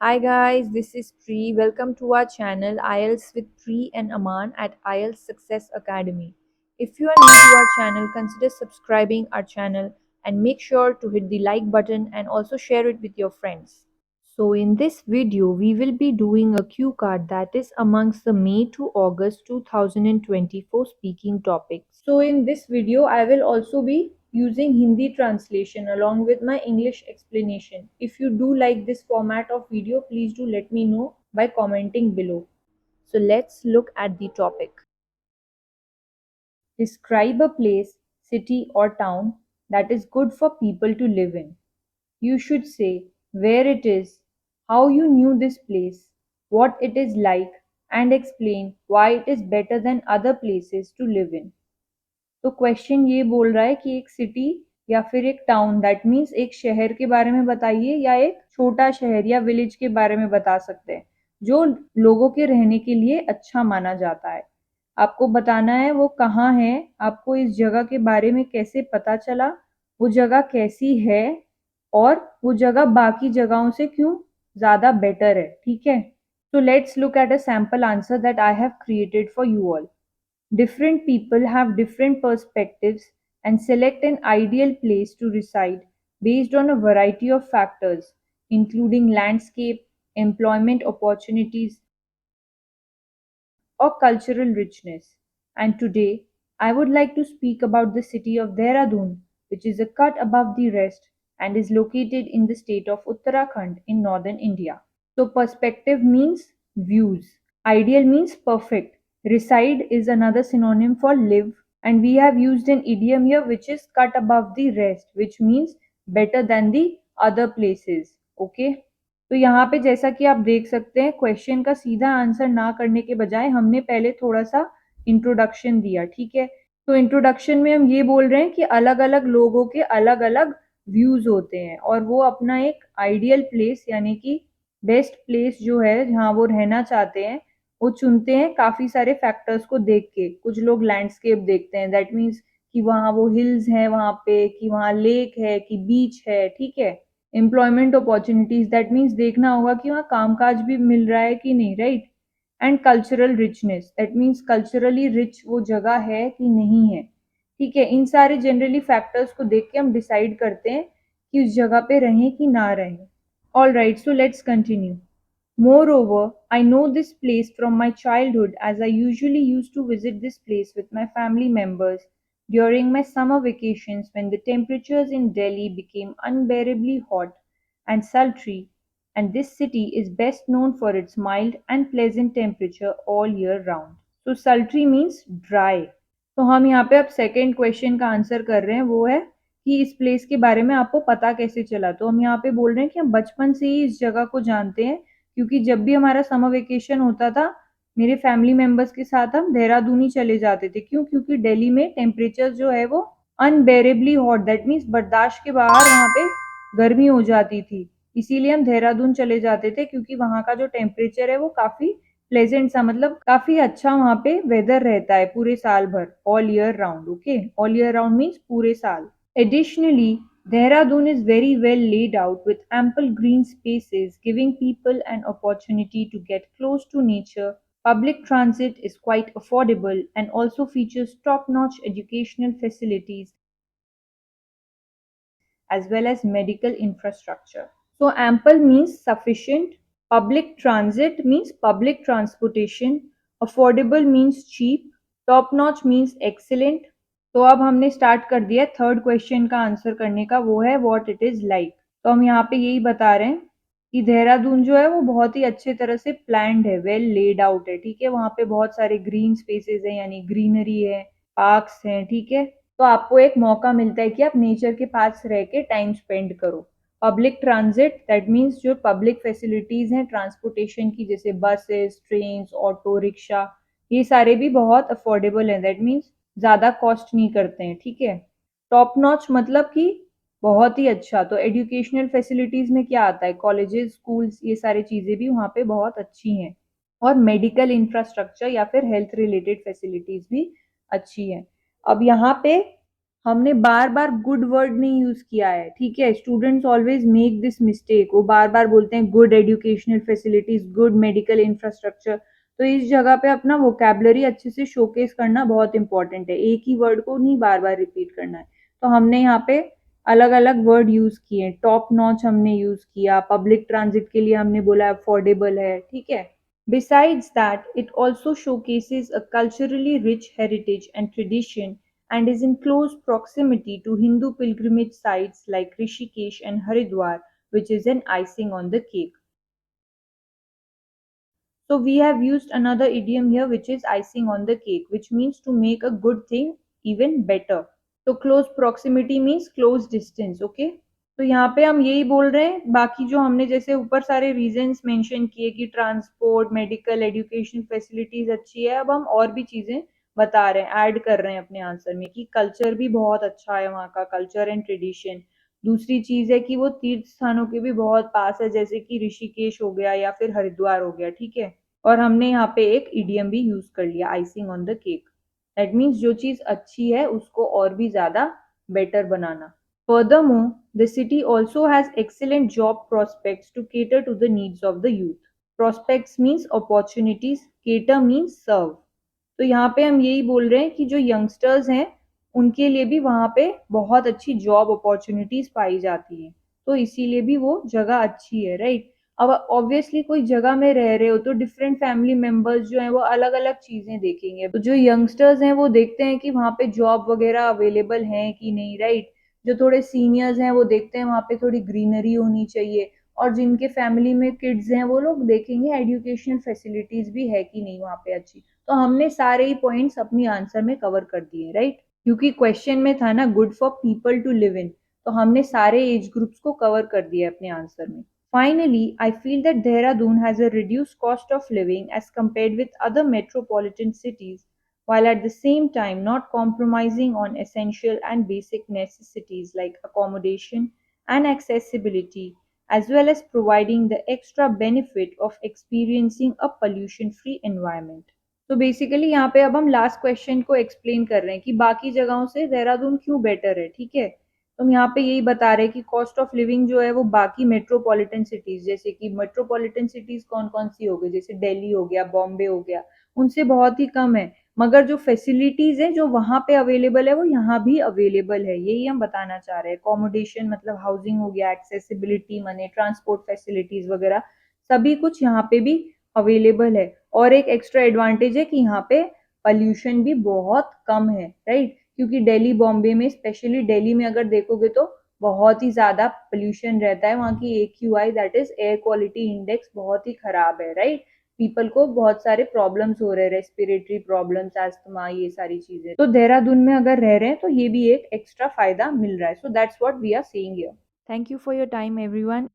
Hi guys, this is Pri. Welcome to our channel IELTS with Pri and Aman at IELTS Success Academy. If you are new to our channel, consider subscribing our channel and make sure to hit the like button and also share it with your friends. So in this video, we will be doing a cue card that is amongst the May to August 2024 speaking topics. So in this video, I will also be using Hindi translation along with my English explanation. If you do like this format of video, please do let me know by commenting below. So let's look at the topic. Describe a place, city or town that is good for people to live in. You should say where it is, how you knew this place, what it is like, and explain why it is better than other places to live in. तो question ये बोल रहा है कि एक city या फिर एक टाउन दैट मीन्स एक शहर के बारे में बताइए या एक छोटा शहर या विलेज के बारे में बता सकते हैं जो लोगों के रहने के लिए अच्छा माना जाता है। आपको बताना है वो कहाँ है, आपको इस जगह के बारे में कैसे पता चला, वो जगह कैसी है और वो जगह बाकी जगहों से क्यों ज्यादा बेटर है। ठीक है, so let's look at a sample answer that I have created for you all. Different people have different perspectives and select an ideal place to reside based on a variety of factors, including landscape, employment opportunities, or cultural richness. And today, I would like to speak about the city of Dehradun, which is a cut above the rest and is located in the state of Uttarakhand in northern India. So, perspective means views, ideal means perfect, reside is another synonym for live, and we have used an idiom here which is cut above the rest, which means better than the other places. Okay. तो यहाँ पे जैसा कि आप देख सकते हैं question का सीधा आंसर ना करने के बजाय हमने पहले थोड़ा सा इंट्रोडक्शन दिया। ठीक है, तो इंट्रोडक्शन में हम ये बोल रहे हैं कि अलग अलग लोगों के अलग अलग व्यूज होते हैं और वो अपना एक आइडियल प्लेस यानी कि बेस्ट प्लेस जो है जहाँ वो रहना चाहते हैं वो चुनते हैं काफी सारे फैक्टर्स को देख के। कुछ लोग लैंडस्केप देखते हैं, दैट मीन्स कि वहाँ वो हिल्स है वहाँ पे, कि वहाँ लेक है, कि बीच है। ठीक है, एम्प्लॉयमेंट अपॉर्चुनिटीज दैट मीन्स देखना होगा कि वहाँ कामकाज भी मिल रहा है कि नहीं, right. And cultural richness that means culturally rich वो जगह है कि नहीं है। ठीक है, इन सारे जनरली फैक्टर्स को देख के हम डिसाइड करते हैं कि उस जगह पे रहें कि ना रहें। All right, so let's continue. Moreover, I know this place from my childhood as I usually used to visit this place with my family members during my summer vacations when the temperatures in Delhi became unbearably hot and sultry, and this city is best known for its mild and pleasant temperature all year round. So sultry means dry. तो हम यहाँ पे अब second question का answer कर रहे हैं, वो है कि इस प्लेस के बारे में आपको पता कैसे चला। तो हम यहाँ पे बोल रहे हैं कि हम बचपन से ही इस जगह को जानते हैं क्योंकि जब भी हमारा समर वेकेशन होता था मेरे फैमिली मेंबर्स के साथ हम देहरादून ही चले जाते थे। क्यों? क्योंकि दिल्ली में टेम्परेचर जो है वो अनबेरेबली हॉट दैट मीन्स बर्दाश्त के बाहर वहाँ पे गर्मी हो जाती थी, इसीलिए हम देहरादून चले जाते थे क्योंकि वहाँ का जो टेम्परेचर है वो काफी प्लेजेंट सा, मतलब काफी अच्छा वहाँ पे वेदर रहता है पूरे साल भर, all year round. Okay, all year round means पूरे साल। Additionally, Dehradun is very well laid out with ample green spaces, giving people an opportunity to get close to nature. Public transit is quite affordable and also features top notch educational facilities as well as medical infrastructure. So, ample means sufficient, public transit means public transportation, affordable means cheap, top notch means excellent। तो अब हमने start कर दिया third question का answer करने का, वो है व्हाट इट इज लाइक। तो हम यहाँ पे यही बता रहे हैं कि देहरादून जो है वो बहुत ही अच्छे तरह से प्लान्ड है, वेल लेड आउट है। ठीक है, वहाँ पे बहुत सारे ग्रीन स्पेसेस हैं यानी ग्रीनरी है, पार्क्स हैं। ठीक है, तो आपको एक मौका मिलता है कि आप नेचर के पास रह के टाइम स्पेंड करो। पब्लिक ट्रांजिट दैट मीन्स जो पब्लिक फैसिलिटीज हैं ट्रांसपोर्टेशन की, जैसे बसेस, ट्रेन, ऑटो रिक्शा, ये सारे भी बहुत अफोर्डेबल हैं, दैट मीन्स ज्यादा कॉस्ट नहीं करते हैं। ठीक है, टॉप नॉच मतलब कि बहुत ही अच्छा। तो एजुकेशनल फैसिलिटीज में क्या आता है, कॉलेजेस, स्कूल्स, ये सारी चीजें भी वहाँ पे बहुत अच्छी हैं और मेडिकल इंफ्रास्ट्रक्चर या फिर हेल्थ रिलेटेड फैसिलिटीज भी अच्छी हैं। अब यहाँ पे हमने बार बार गुड वर्ड नहीं यूज किया है, ठीक है। Students always make this mistake, वो बार बार बोलते हैं good educational facilities, good medical infrastructure. तो इस जगह पे अपना वोकेबलरी अच्छे से शोकेस करना बहुत इंपॉर्टेंट है, एक ही वर्ड को नहीं बार बार रिपीट करना है। तो हमने यहाँ पे अलग अलग वर्ड यूज किए, टॉप नॉच हमने यूज किया, पब्लिक ट्रांजिट के लिए हमने बोला अफोर्डेबल है, ठीक है। Besides that, it also showcases a culturally rich heritage and tradition and is in close proximity to Hindu pilgrimage sites like Rishikesh and Haridwar, which is an icing on the cake. So we have used another idiom here, which is icing on the cake, which means to make a good thing even better. So close proximity means close distance, okay? तो यहाँ पे हम यही बोल रहे हैं, बाकी जो हमने जैसे ऊपर सारे रीजंस मेंशन किए कि ट्रांसपोर्ट, मेडिकल, एजुकेशन फैसिलिटीज अच्छी है, अब हम और भी चीजें बता रहे हैं, ऐड कर रहे हैं अपने आंसर में कि कल्चर भी बहुत अच्छा है वहाँ का, कल्चर एंड ट्रेडिशन। दूसरी चीज है कि वो तीर्थ स्थानों के भी बहुत पास है, जैसे कि ऋषिकेश हो गया या फिर हरिद्वार हो गया, ठीक है। और हमने यहाँ पे एक इडियम भी यूज कर लिया, icing on the cake. That means जो चीज अच्छी है उसको और भी ज्यादा better banana. Furthermore, the city also has excellent job prospects to cater to the needs of the youth. Prospects means opportunities, cater means serve. तो यहाँ पे हम यही बोल रहे हैं कि जो यंगस्टर्स हैं उनके लिए भी वहाँ पे बहुत अच्छी जॉब अपॉर्चुनिटीज पाई जाती हैं, तो इसीलिए भी वो जगह अच्छी है, राइट। अब ऑब्वियसली कोई जगह में रह रहे हो तो डिफरेंट फैमिली मेंबर्स जो हैं वो अलग अलग चीजें देखेंगे, तो जो यंगस्टर्स हैं वो देखते हैं कि वहाँ पे जॉब वगैरह अवेलेबल हैं कि नहीं, राइट। जो थोड़े सीनियर्स हैं वो देखते हैं वहाँ पे थोड़ी ग्रीनरी होनी चाहिए, और जिनके फैमिली में किड्स हैं वो लोग देखेंगे एजुकेशनल फैसिलिटीज भी है कि नहीं वहाँ पे अच्छी। तो हमने सारे ही पॉइंट्स अपनी आंसर में कवर कर दिए, राइट। क्योंकि क्वेश्चन में था ना good for people to live in, तो हमने सारे एज ग्रुप्स को कवर कर दिया अपने आंसर में। Finally, I feel that Dehradun has a reduced cost of living as compared with other metropolitan cities, while at the same time not compromising on essential and basic necessities like accommodation and accessibility, as well as providing the extra benefit of experiencing a pollution free environment. तो basically यहाँ पे अब हम last question को explain कर रहे हैं कि बाकी जगहों से देहरादून क्यों बेटर है, ठीक है। तो हम यहाँ पे यही बता रहे हैं कि कॉस्ट ऑफ लिविंग जो है वो बाकी मेट्रोपॉलिटन सिटीज, जैसे कि मेट्रोपॉलिटन सिटीज कौन कौन सी हो गई, जैसे दिल्ली हो गया, बॉम्बे हो गया, उनसे बहुत ही कम है। मगर जो फैसिलिटीज है जो वहां पे अवेलेबल है वो यहाँ भी अवेलेबल है, यही हम बताना चाह रहे हैं। अकोमोडेशन मतलब हाउसिंग हो गया, एक्सेसिबिलिटी माने ट्रांसपोर्ट फैसिलिटीज वगैरह सभी कुछ यहाँ पे भी अवेलेबल है। और एक एक्स्ट्रा एडवांटेज है कि यहाँ पे पॉल्यूशन भी बहुत कम है, राइट। क्योंकि दिल्ली बॉम्बे में, स्पेशली दिल्ली में अगर देखोगे तो बहुत ही ज्यादा पोल्यूशन रहता है, वहाँ की AQI that is air quality index बहुत ही खराब है, राइट। पीपल को बहुत सारे प्रॉब्लम्स हो रहे हैं, रेस्पिरेटरी प्रॉब्लम्स, अस्थमा, ये सारी चीजें। तो देहरादून में अगर रह रहे हैं तो ये भी एक एक्स्ट्रा फायदा मिल रहा है। So that's what we are saying here. Thank you for your time everyone.